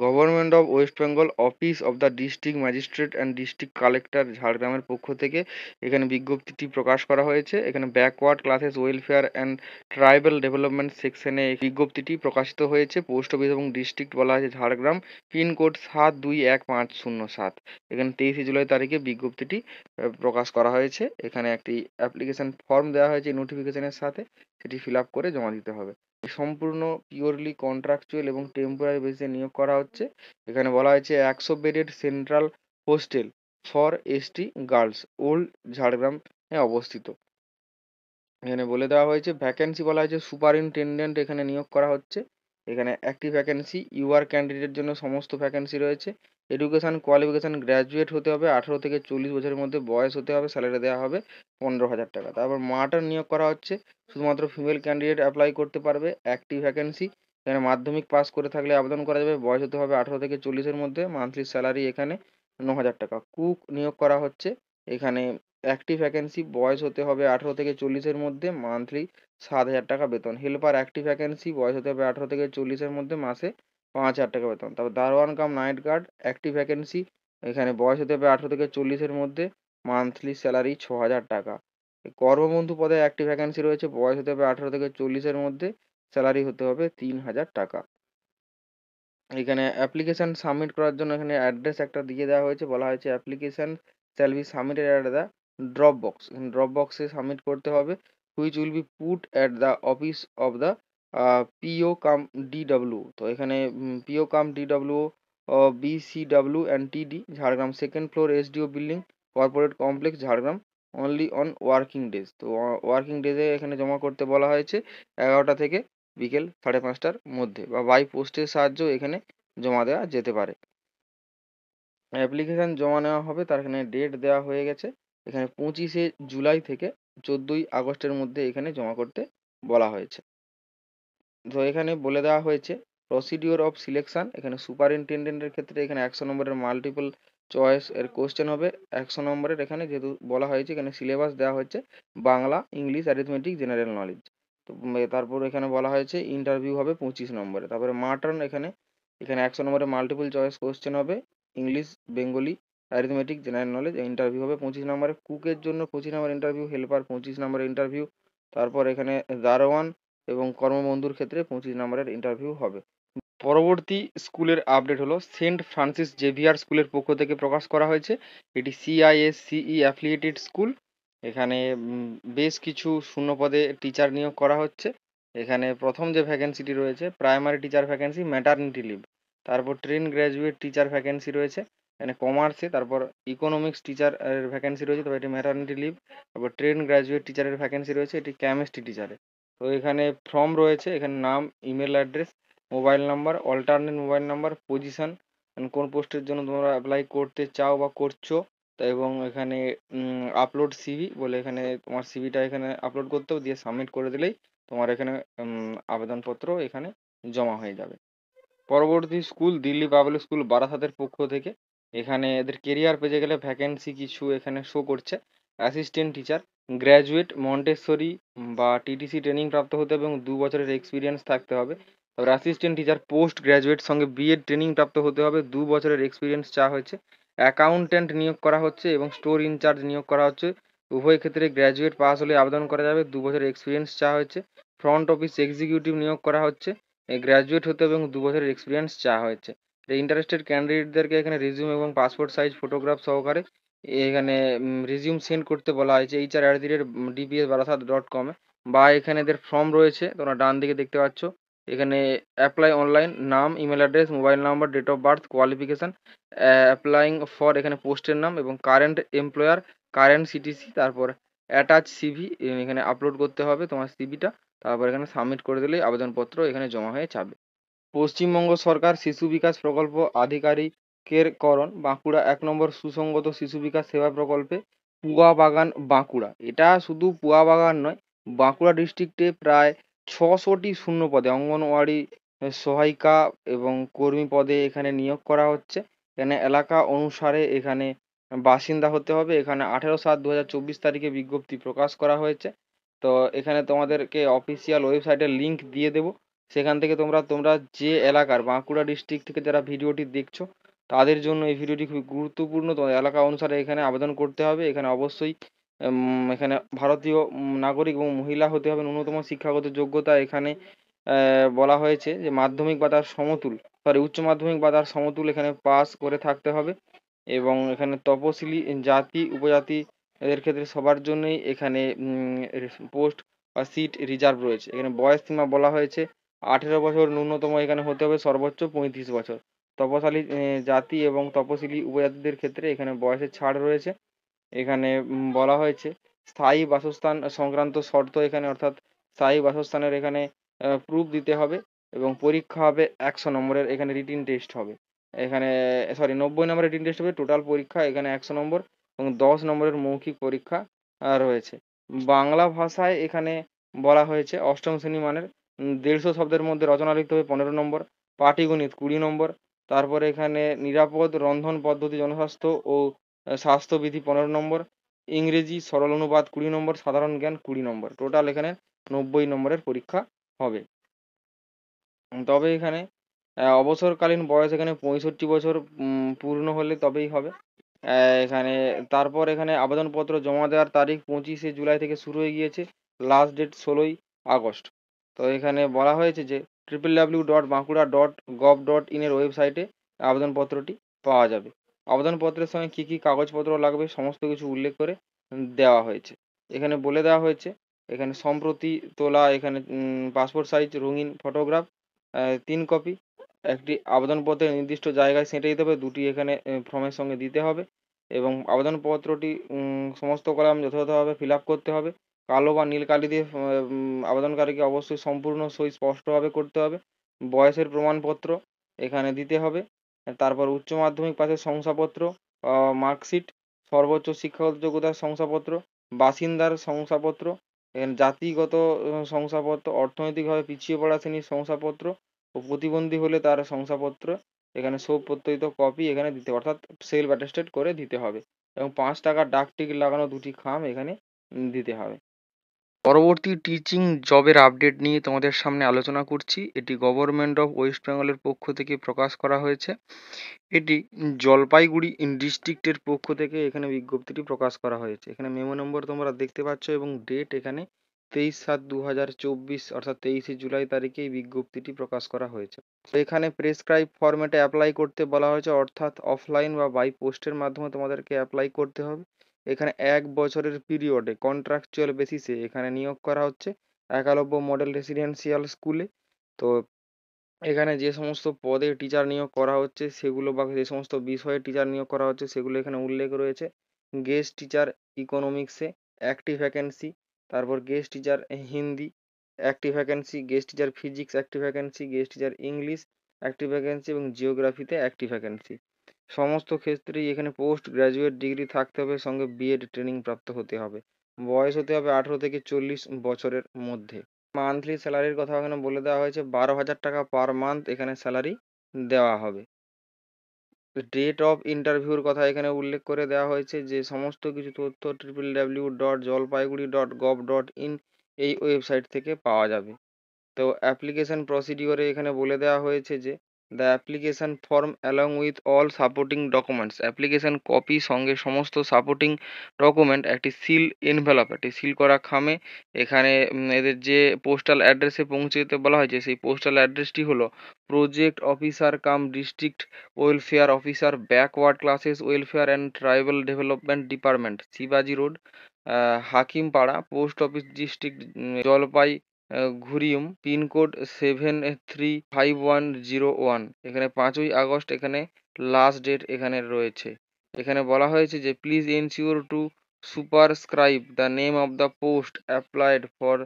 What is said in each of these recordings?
Government of West Bengal office of the district magistrate and district collector ঝাড়গ্রামের পক্ষ থেকে এখানে বিজ্ঞপ্তিটি প্রকাশ করা হয়েছে। এখানে backward classes welfare and tribal development সেকশনে এই বিজ্ঞপ্তিটি প্রকাশিত হয়েছে। পোস্ট অফিস এবং ডিস্ট্রিক্ট বলা হয়েছে ঝাড়গ্রাম, পিনকোড 721507। এখানে 23শে জুলাই তারিখে বিজ্ঞপ্তিটি প্রকাশ করা হয়েছে। এখানে একটি অ্যাপ্লিকেশন ফর্ম দেওয়া হয়েছে নোটিফিকেশনের সাথে, সেটি ফিল আপ করে জমা দিতে হবে। সম্পূর্ণ পিওরলি কন্ট্রাকচুয়াল এবং টেম্পোরারি বেসিসে নিয়োগ করা হচ্ছে। এখানে বলা হয়েছে 100 bedded central hostel for ST girls, old Jhargram অবস্থিত। এখানে বলে দেওয়া হয়েছে ভ্যাকেন্সি বলা হয়েছে সুপারিনটেনডেন্ট এখানে নিয়োগ করা হচ্ছে। এখানে একটি ভ্যাকেন্সি ইউআর ক্যান্ডিডেটের জন্য সমস্ত ভ্যাকেন্সি রয়েছে। এডুকেশন কোয়ালিফিকেশন গ্র্যাজুয়েট হতে হবে, 18 থেকে 40 বছরের মধ্যে বয়স হতে হবে, স্যালারি দেওয়া হবে 15,000 টাকা। তারপর মাটার নিয়োগ করা হচ্ছে, শুধুমাত্র ফিমেল ক্যান্ডিডেট অ্যাপ্লাই করতে পারবে। একটি ভ্যাকেন্সি, এখানে মাধ্যমিক পাস করে থাকলে আবেদন করা যাবে, বয়স হতে হবে 18 থেকে 40-এর মধ্যে, মান্থলি স্যালারি এখানে 9,000 টাকা। কুক নিয়োগ করা হচ্ছে, এখানে একটি ভ্যাকেন্সি, বয়স হতে হবে 18 থেকে 40-এর মধ্যে, মান্থলি 7,000 টাকা বেতন। হেল্পার একটি ভ্যাকেন্সি, বয়স হতে হবে 18 থেকে 40-এর মধ্যে, মাসে 5,000 টাকা বেতন। তারপর দারোয়ান কাম নাইট গার্ড একটি ভ্যাকেন্সি, এখানে বয়স হতে হবে 18 থেকে 40-এর মধ্যে, মান্থলি স্যালারি 6,000 টাকা। কর্মবন্ধু পদে একটি ভ্যাকেন্সি রয়েছে, বয়স হতে হবে 18 থেকে 40-এর মধ্যে, স্যালারি হতে হবে 3,000 টাকা। এখানে অ্যাপ্লিকেশন সাবমিট করার জন্য এখানে অ্যাড্রেস একটা দিয়ে দেওয়া হয়েছে, বলা হয়েছে application shall be submitted at the drop box. Drop বক্সে সাবমিট করতে হবে, which will be put at the office of the PO cum DW. তো এখানে PO cum DW BCW and TD Jhargram, second floor SDO building, corporate complex Jhargram, only on working days. তো working ডেজে এখানে জমা করতে বলা হয়েছে 11টা থেকে বিকেল 5:30টার মধ্যে, বা বাই পোস্টের সাহায্যেও এখানে জমা দেওয়া যেতে পারে। অ্যাপ্লিকেশন জমা নেওয়া হবে, তার এখানে ডেট দেওয়া হয়ে গেছে। এখানে 25শে জুলাই থেকে 14ই আগস্টের মধ্যে এখানে জমা করতে বলা হয়েছে। তো এখানে বলে দেওয়া হয়েছে প্রসিডিওর অফ সিলেকশন। এখানে সুপারিনটেন্ডেন্টের ক্ষেত্রে এখানে 100 নম্বরের মাল্টিপল চয়েস এর কোশ্চেন হবে। 100 নম্বরের এখানে যেহেতু বলা হয়েছে, এখানে সিলেবাস দেওয়া হচ্ছে Bangla, English, arithmetic, general knowledge. তো তারপর এখানে বলা হয়েছে ইন্টারভিউ হবে 25 নম্বরে। তারপরে মাটার্ন এখানে এখানে 100 নম্বরের মাল্টিপল চয়েস কোশ্চেন হবে, English, Bengali, arithmetic, general knowledge. Interview হবে 25 নম্বরে। কুকের জন্য 25 নম্বর ইন্টারভিউ, হেল্পার 25 নম্বরের ইন্টারভিউ। তারপর এখানে দারোয়ান এবং কর্মবন্ধুর ক্ষেত্রে 25 নম্বরের ইন্টারভিউ হবে। পরবর্তী স্কুলের আপডেট হলো সেন্ট ফ্রান্সিস জেভিয়ার স্কুলের পক্ষ থেকে প্রকাশ করা হয়েছে। এটি সিআইএসসিই অ্যাফিলিয়েটেড স্কুল। এখানে বেশ কিছু শূন্য পদে টিচার নিয়োগ করা হচ্ছে। এখানে প্রথম যে ভ্যাকেন্সিটি রয়েছে primary teacher vacancy, maternity leave. তারপর ট্রেন গ্র্যাজুয়েট টিচার ভ্যাকেন্সি রয়েছে এখানে কমার্সে। তারপর ইকোনমিক্স টিচার ভ্যাকেন্সি রয়েছে, তবে এটি ম্যাটারনিটি লিভ। তারপর ট্রেন গ্র্যাজুয়েট টিচারের ভ্যাকেন্সি রয়েছে, এটি কেমিস্ট্রি টিচারে। তো এখানে ফর্ম রয়েছে, এখানে নাম, email address, mobile number, alternate mobile number, position, কোন পোস্টের জন্য তোমরা অ্যাপ্লাই করতে চাও বা করছো। তা এবং এখানে আপলোড সিভি বলে, এখানে তোমার সিভিটা এখানে আপলোড করতে হবে, দিয়ে সাবমিট করে দিলেই তোমার এখানে আবেদনপত্র এখানে জমা হয়ে যাবে। পরবর্তী স্কুল দিল্লি পাবলিক স্কুল বারাসাতের পক্ষ থেকে এখানে এদের কেরিয়ার পেজে গেলে ভ্যাকেন্সি কিছু এখানে শো করছে। অ্যাসিস্ট্যান্ট টিচার, গ্র্যাজুয়েট মন্টেসরি বা টিটিসি ট্রেনিং প্রাপ্ত হতে হবে এবং 2 বছরের এক্সপিরিয়েন্স থাকতে হবে। তারপর অ্যাসিস্ট্যান্ট টিচার পোস্ট গ্র্যাজুয়েট সঙ্গে বিএড ট্রেনিং প্রাপ্ত হতে হবে, 2 বছরের এক্সপিরিয়েন্স চাওয়া হয়েছে। অ্যাকাউন্ট্যান্ট নিয়োগ করা হচ্ছে এবং স্টোর ইনচার্জ নিয়োগ করা হচ্ছে। উভয় ক্ষেত্রে গ্র্যাজুয়েট পাস হলে আবেদন করা যাবে, 2 বছরের এক্সপিরিয়েন্স চাওয়া হচ্ছে। ফ্রন্ট অফিস এক্সিকিউটিভ নিয়োগ করা হচ্ছে, গ্র্যাজুয়েট হতে হবে এবং 2 বছরের এক্সপিরিয়েন্স চাওয়া হয়েছে। ইন্টারেস্টেড ক্যান্ডিডেটদেরকে এখানে রিজিউম এবং পাসপোর্ট সাইজ ফটোগ্রাফ সহকারে এখানে রিজিউম সেন্ড করতে বলা হয়েছে HR@dps-barasat.com-এ, বা এখানে এদের ফর্ম রয়েছে, তোমরা ডান দিকে দেখতে পাচ্ছ। এখানে অ্যাপ্লাই অনলাইন, নাম, email address, mobile number, date of birth, qualification, applying for এখানে পোস্টের নাম এবং কারেন্ট এমপ্লয়ার, কারেন্ট সিটিসি, তারপর অ্যাটাচ সিভি এখানে আপলোড করতে হবে তোমার সিভিটা। তারপর এখানে সাবমিট করে দিলেই আবেদনপত্র এখানে জমা হয়ে যাবে। পশ্চিমবঙ্গ সরকার শিশু বিকাশ প্রকল্প আধিকারিকের করণ বাঁকুড়া 1 নম্বর সুসংগত শিশু বিকাশ সেবা প্রকল্পে পুয়া বাগান বাঁকুড়া। এটা শুধু পুয়া বাগান নয়, বাঁকুড়া ডিস্ট্রিক্টে প্রায় 600টি শূন্য পদে অঙ্গনওয়াড়ি সহায়িকা এবং কর্মী পদে এখানে নিয়োগ করা হচ্ছে। এখানে এলাকা অনুসারে এখানে বাসিন্দা হতে হবে। এখানে 18/7/2024 তারিখে বিজ্ঞপ্তি প্রকাশ করা হয়েছে। তো এখানে তোমাদেরকে অফিসিয়াল ওয়েবসাইটের লিঙ্ক দিয়ে দেবো, সেখান থেকে তোমরা তোমরা যে এলাকার, বাঁকুড়া ডিস্ট্রিক্ট থেকে যারা ভিডিওটি দেখছো তাদের জন্য এই ভিডিওটি খুবই গুরুত্বপূর্ণ। তো এলাকা অনুসারে এখানে আবেদন করতে হবে। এখানে অবশ্যই এখানে ভারতীয় নাগরিক এবং মহিলা হতে হবে। ন্যূনতম শিক্ষাগত যোগ্যতা এখানে বলা হয়েছে যে মাধ্যমিক বা তার সমতুল, সরি উচ্চ মাধ্যমিক বা তার সমতুল এখানে পাস করে থাকতে হবে। এবং এখানে তপশিলি জাতি উপজাতি এদের ক্ষেত্রে সবার জন্যই এখানে পোস্ট বা সিট রিজার্ভ রয়েছে। এখানে বয়স সীমা বলা হয়েছে 18 বছর ন্যূনতম এখানে হতে হবে, সর্বোচ্চ 35 বছর। তপশালী জাতি এবং তপশিলি উপজাতিদের ক্ষেত্রে এখানে বয়সের ছাড় রয়েছে। এখানে বলা হয়েছে স্থায়ী বাসস্থান সংক্রান্ত শর্ত এখানে, অর্থাৎ স্থায়ী বাসস্থানের এখানে প্রুফ দিতে হবে। এবং পরীক্ষা হবে 100 নম্বরের, এখানে রিটিন টেস্ট হবে। এখানে সরি 90 নম্বরের রিটিন টেস্ট হবে, টোটাল পরীক্ষা এখানে 100 নম্বর এবং 10 নম্বরের মৌখিক পরীক্ষা রয়েছে। বাংলা ভাষায় এখানে বলা হয়েছে অষ্টম শ্রেণী মানের 150 শব্দের মধ্যে রচনা লিখতে হবে 15 নম্বর, পাটিগণিত 20 নম্বর, তারপরে এখানে নিরাপদ রন্ধন পদ্ধতি জনস্বাস্থ্য ও স্বাস্থ্যবিধি 15 নম্বর, ইংরেজি সরল অনুবাদ 20 নম্বর, সাধারণ জ্ঞান 20 নম্বর। টোটাল এখানে 90 নম্বরের পরীক্ষা হবে। তবে এখানে অবসরকালীন বয়স এখানে 65 বছর পূর্ণ হলে তবেই হবে। এখানে তারপর এখানে আবেদনপত্র জমা দেওয়ার তারিখ 25শে জুলাই থেকে শুরু হয়ে গিয়েছে, লাস্ট ডেট 16ই আগস্ট। তো এখানে বলা হয়েছে যে www.bankura.gov.in এর ওয়েবসাইটে আবেদনপত্রটি পাওয়া যাবে। আবেদনপত্রের সঙ্গে কী কী কাগজপত্র লাগবে সমস্ত কিছু উল্লেখ করে দেওয়া হয়েছে। এখানে বলে দেওয়া হয়েছে এখানে সম্প্রতি তোলা এখানে পাসপোর্ট সাইজ রঙিন ফটোগ্রাফ 3 কপি, একটি আবেদনপত্রের নির্দিষ্ট জায়গায় সেঁটে দিতে হবে, 2টি এখানে ফর্মের সঙ্গে দিতে হবে। এবং আবেদনপত্রটি সমস্ত কলাম যথাযথভাবে ফিল আপ করতে হবে। কালো বা নীল কালি দিয়ে আবেদনকারীকে অবশ্যই সম্পূর্ণ সই স্পষ্টভাবে করতে হবে। বয়সের প্রমাণপত্র এখানে দিতে হবে। তারপর উচ্চ মাধ্যমিক পাশের শংসাপত্র, মার্কশিট, সর্বোচ্চ শিক্ষাগত যোগ্যতার শংসাপত্র, বাসিন্দার শংসাপত্র, এখানে জাতিগত শংসাপত্র, অর্থনৈতিকভাবে পিছিয়ে পড়া শ্রেণীর শংসাপত্র ও প্রতিবন্ধী হলে তার শংসাপত্র এখানে সব প্রত্যয়িত কপি এখানে দিতে হবে, অর্থাৎ সেলফ অ্যাটেস্টেড করে দিতে হবে। এবং 5 টাকার ডাক টিকিট লাগানো 2টি খাম এখানে দিতে হবে। পরবর্তী টিচিং জবের আপডেট নিয়ে তোমাদের সামনে আলোচনা করছি। এটি গভর্নমেন্ট অফ ওয়েস্ট বেঙ্গলের পক্ষ থেকে প্রকাশ করা হয়েছে। এটি জলপাইগুড়ি ডিস্ট্রিক্টের পক্ষ থেকে এখানে বিজ্ঞপ্তিটি প্রকাশ করা হয়েছে। এখানে মেমো নম্বর তোমরা দেখতে পাচ্ছ এবং ডেট এখানে 23/7/2024 অর্থাৎ 23শে জুলাই তারিখে এই বিজ্ঞপ্তিটি প্রকাশ করা হয়েছে। তো এখানে প্রেসক্রাইব ফরম্যাটে অ্যাপ্লাই করতে বলা হয়েছে, অর্থাৎ অফলাইন বা বাই পোস্টের মাধ্যমে তোমাদেরকে অ্যাপ্লাই করতে হবে। এখানে 1 বছরের পিরিয়ডে কন্ট্রাকচুয়াল বেসিসে এখানে নিয়োগ করা হচ্ছে একলব্য মডেল রেসিডেন্সিয়াল স্কুলে। তো এখানে যে সমস্ত পদে টিচার নিয়োগ করা হচ্ছে সেগুলো বা যে সমস্ত বিষয়ে টিচার নিয়োগ করা হচ্ছে সেগুলো এখানে উল্লেখ রয়েছে। গেস্ট টিচার ইকোনমিক্সে একটি ভ্যাকেন্সি, তারপর গেস্ট টিচার হিন্দি একটি ভ্যাকেন্সি, গেস্ট টিচার ফিজিক্স একটি ভ্যাকেন্সি, গেস্ট টিচার ইংলিশ একটি ভ্যাকেন্সি এবং জিওগ্রাফিতে একটি ভ্যাকেন্সি। সমস্ত ক্ষেত্রেই এখানে পোস্ট গ্রাজুয়েট ডিগ্রি থাকতে হবে, সঙ্গে বিএড ট্রেনিং প্রাপ্ত হতে হবে। বয়স হতে হবে 18 থেকে 40 বছরের মধ্যে। মান্থলি স্যালারির কথা এখানে বলে দেওয়া হয়েছে 12,000 টাকা পার মান্থ এখানে স্যালারি দেওয়া হবে। ডেট অফ ইন্টারভিউর কথা এখানে উল্লেখ করে দেওয়া হয়েছে যে সমস্ত কিছু তথ্য www.jalpaiguri.gov.in এই ওয়েবসাইট থেকে পাওয়া যাবে। তো অ্যাপ্লিকেশন প্রসিডিওরে এখানে বলে দেওয়া হয়েছে যে the application form along with all supporting documents, application copy সঙ্গে সমস্ত সাপোর্টিং ডকুমেন্ট একটি সিল এনভেলপ একটি সিল করা খামে এখানে এদের যে পোস্টাল অ্যাড্রেসে পৌঁছে দিতে বলা হয়েছে সেই পোস্টাল অ্যাড্রেসটি হলো project officer cum district welfare officer, backward classes welfare and tribal development department, শিবাজি road, Hakimpara, post office district Jalpaiguri, pin code 735101। এখানে 5ই আগস্ট এখানে লাস্ট ডেট এখানে রয়েছে। এখানে বলা হয়েছে যে please ensure to superscribe the name of the post applied for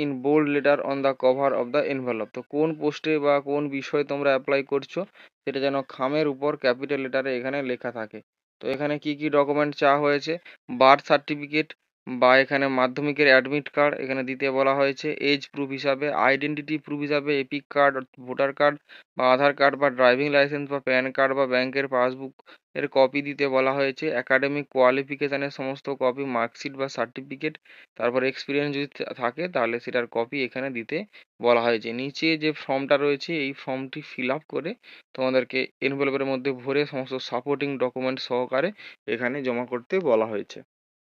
in bold letter on the cover of the envelope. তো কোন পোস্টে বা কোন বিষয়ে তোমরা অ্যাপ্লাই করছো সেটা যেন খামের উপর ক্যাপিটাল লেটারে এখানে লেখা থাকে। তো এখানে কি কি ডকুমেন্ট চাওয়া হয়েছে, বার্থ সার্টিফিকেট, বা এখানে মাধ্যমিকের অ্যাডমিট কার্ড এখানে দিতে বলা হয়েছে। এজ প্রুফ হিসাবে, আইডেন্টিটি প্রুফ হিসাবে এপিক কার্ড, ভোটার কার্ড বা আধার কার্ড বা ড্রাইভিং লাইসেন্স বা প্যান কার্ড বা ব্যাংকের পাসবুক এর কপি দিতে বলা হয়েছে। একাডেমিক কোয়ালিফিকেশানের সমস্ত কপি, মার্কশিট বা সার্টিফিকেট, তারপর এক্সপিরিয়েন্স যদি থাকে তাহলে সেটার কপি এখানে দিতে বলা হয়েছে। নিচে যে ফর্মটা রয়েছে এই ফর্মটি ফিল আপ করে তোমাদেরকে এনভেলপের মধ্যে ভরে সমস্ত সাপোর্টিং ডকুমেন্ট সহকারে এখানে জমা করতে বলা হয়েছে।